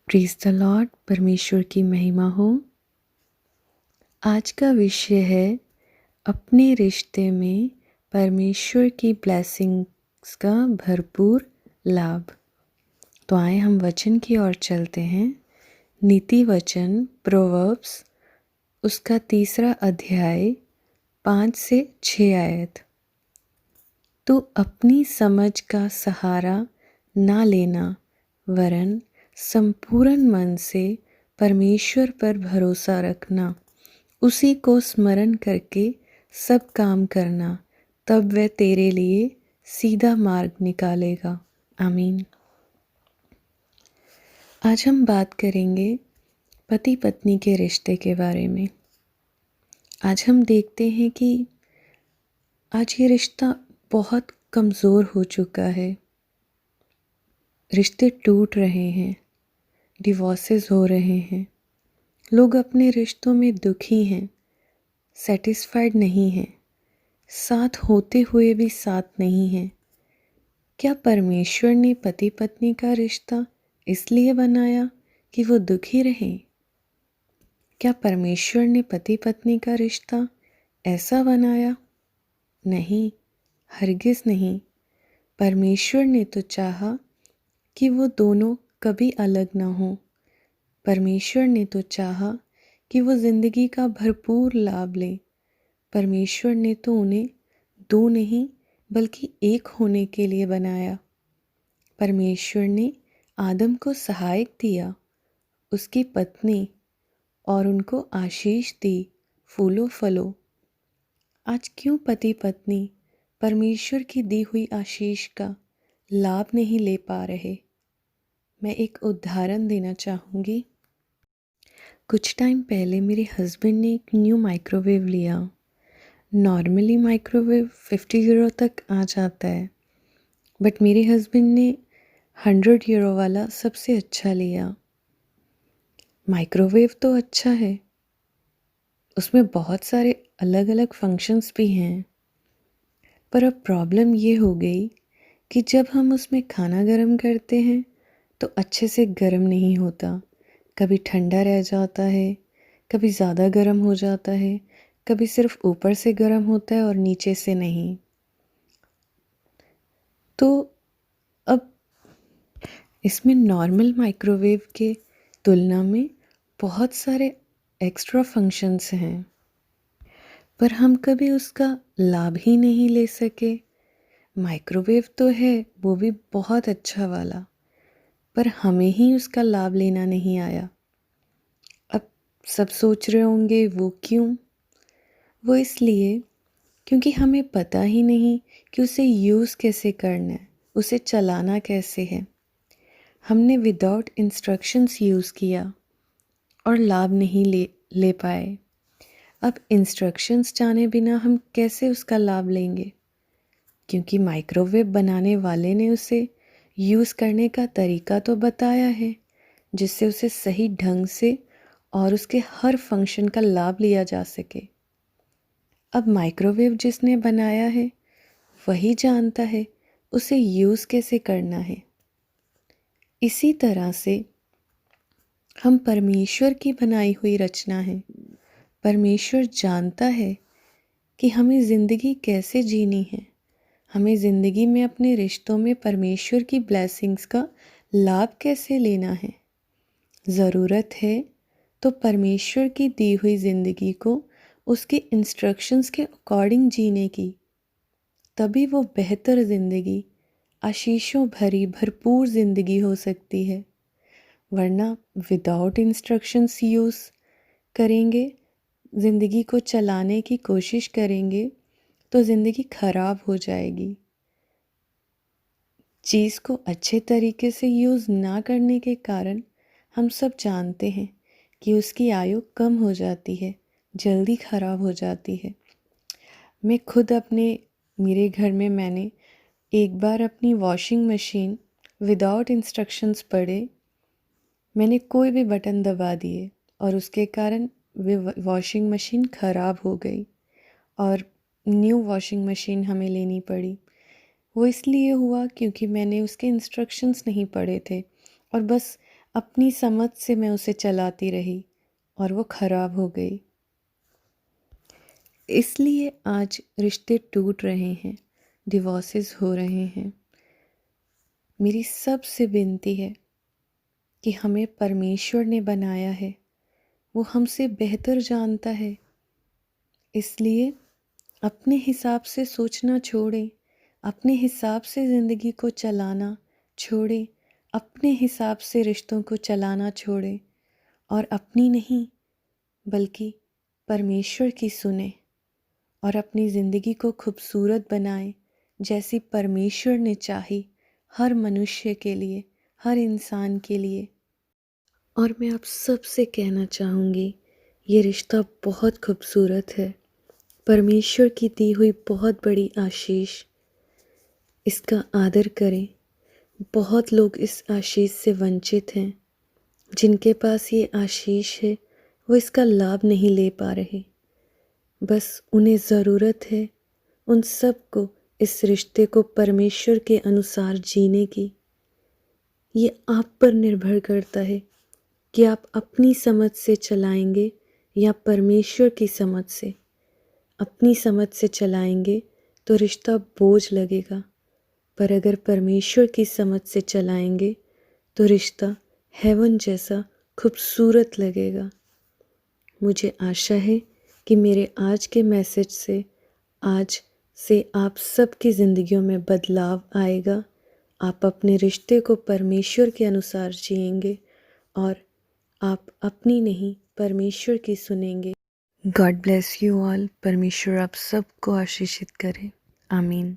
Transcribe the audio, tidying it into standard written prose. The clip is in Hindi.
Praise the Lord. परमेश्वर की महिमा हो। आज का विषय है अपने रिश्ते में परमेश्वर की ब्लेसिंग्स का भरपूर लाभ। तो आए हम वचन की ओर चलते हैं। नीति वचन प्रोवर्ब्स उसका 3 अध्याय 5 से 6 आयत। तो अपनी समझ का सहारा ना लेना, वरन संपूर्ण मन से परमेश्वर पर भरोसा रखना, उसी को स्मरण करके सब काम करना, तब वह तेरे लिए सीधा मार्ग निकालेगा। आमीन। आज हम बात करेंगे पति पत्नी के रिश्ते के बारे में। आज हम देखते हैं कि आज ये रिश्ता बहुत कमज़ोर हो चुका है। रिश्ते टूट रहे हैं, डिवोर्सेस हो रहे हैं, लोग अपने रिश्तों में दुखी हैं, सेटिस्फाइड नहीं हैं, साथ होते हुए भी साथ नहीं हैं। क्या परमेश्वर ने पति पत्नी का रिश्ता इसलिए बनाया कि वो दुखी रहें? क्या परमेश्वर ने पति पत्नी का रिश्ता ऐसा बनाया? नहीं, हरगिज़ नहीं। परमेश्वर ने तो चाहा कि वो दोनों कभी अलग ना हों। परमेश्वर ने तो चाहा कि वो ज़िंदगी का भरपूर लाभ लें। परमेश्वर ने तो उन्हें दो नहीं बल्कि एक होने के लिए बनाया। परमेश्वर ने आदम को सहायक दिया, उसकी पत्नी, और उनको आशीष दी, फूलो फलो। आज क्यों पति पत्नी परमेश्वर की दी हुई आशीष का लाभ नहीं ले पा रहे? मैं एक उदाहरण देना चाहूँगी। कुछ टाइम पहले मेरे हस्बैंड ने एक न्यू माइक्रोवेव लिया। नॉर्मली माइक्रोवेव 50 यूरो तक आ जाता है, बट मेरे हस्बैंड ने 100 यूरो वाला सबसे अच्छा लिया। माइक्रोवेव तो अच्छा है, उसमें बहुत सारे अलग अलग फंक्शंस भी हैं, पर अब प्रॉब्लम ये हो गई कि जब हम उसमें खाना गर्म करते हैं तो अच्छे से गर्म नहीं होता। कभी ठंडा रह जाता है, कभी ज़्यादा गर्म हो जाता है, कभी सिर्फ ऊपर से गर्म होता है और नीचे से नहीं। तो अब इसमें नॉर्मल माइक्रोवेव के तुलना में बहुत सारे एक्स्ट्रा फंक्शंस हैं, पर हम कभी उसका लाभ ही नहीं ले सके। माइक्रोवेव तो है, वो भी बहुत अच्छा वाला, पर हमें ही उसका लाभ लेना नहीं आया। अब सब सोच रहे होंगे वो क्यों? वो इसलिए क्योंकि हमें पता ही नहीं कि उसे यूज़ कैसे करना है, उसे चलाना कैसे है। हमने विदाउट इंस्ट्रक्शंस यूज़ किया और लाभ नहीं ले पाए। अब इंस्ट्रक्शंस जाने बिना हम कैसे उसका लाभ लेंगे? क्योंकि माइक्रोवेव बनाने वाले ने उसे यूज़ करने का तरीका तो बताया है, जिससे उसे सही ढंग से और उसके हर फंक्शन का लाभ लिया जा सके। अब माइक्रोवेव जिसने बनाया है वही जानता है उसे यूज़ कैसे करना है। इसी तरह से हम परमेश्वर की बनाई हुई रचना हैं। परमेश्वर जानता है कि हमें ज़िंदगी कैसे जीनी है, हमें ज़िंदगी में अपने रिश्तों में परमेश्वर की ब्लेसिंग्स का लाभ कैसे लेना है। ज़रूरत है तो परमेश्वर की दी हुई ज़िंदगी को उसके इंस्ट्रक्शंस के अकॉर्डिंग जीने की, तभी वो बेहतर ज़िंदगी, आशीषों भरी भरपूर ज़िंदगी हो सकती है। वरना विदाउट इंस्ट्रक्शंस यूज़ करेंगे, ज़िंदगी को चलाने की कोशिश करेंगे तो ज़िंदगी ख़राब हो जाएगी। चीज़ को अच्छे तरीके से यूज़ ना करने के कारण हम सब जानते हैं कि उसकी आयु कम हो जाती है, जल्दी ख़राब हो जाती है। मैं खुद मेरे घर में मैंने एक बार अपनी वॉशिंग मशीन विदाउट इंस्ट्रक्शंस पढ़े मैंने कोई भी बटन दबा दिए और उसके कारण वॉशिंग मशीन ख़राब हो गई और न्यू वॉशिंग मशीन हमें लेनी पड़ी। वो इसलिए हुआ क्योंकि मैंने उसके इंस्ट्रक्शंस नहीं पढ़े थे और बस अपनी समझ से मैं उसे चलाती रही और वो ख़राब हो गई। इसलिए आज रिश्ते टूट रहे हैं, डिवोर्सेस हो रहे हैं। मेरी सबसे विनती है कि हमें परमेश्वर ने बनाया है, वो हमसे बेहतर जानता है। इसलिए अपने हिसाब से सोचना छोड़ें, अपने हिसाब से ज़िंदगी को चलाना छोड़ें, अपने हिसाब से रिश्तों को चलाना छोड़ें और अपनी नहीं बल्कि परमेश्वर की सुने और अपनी ज़िंदगी को खूबसूरत बनाएं, जैसी परमेश्वर ने चाही हर मनुष्य के लिए, हर इंसान के लिए। और मैं आप सबसे कहना चाहूँगी, ये रिश्ता बहुत खूबसूरत है, परमेश्वर की दी हुई बहुत बड़ी आशीष। इसका आदर करें। बहुत लोग इस आशीष से वंचित हैं। जिनके पास ये आशीष है वो इसका लाभ नहीं ले पा रहे। बस उन्हें ज़रूरत है उन सब को इस रिश्ते को परमेश्वर के अनुसार जीने की। ये आप पर निर्भर करता है कि आप अपनी समझ से चलाएंगे या परमेश्वर की समझ से। अपनी समझ से चलाएंगे तो रिश्ता बोझ लगेगा, पर अगर परमेश्वर की समझ से चलाएंगे तो रिश्ता हेवन जैसा खूबसूरत लगेगा। मुझे आशा है कि मेरे आज के मैसेज से आज से आप सबकी ज़िंदगियों में बदलाव आएगा। आप अपने रिश्ते को परमेश्वर के अनुसार जिएंगे और आप अपनी नहीं परमेश्वर की सुनेंगे। God bless you all. परमेश्वर आप सबको आशीषित करे। आमीन।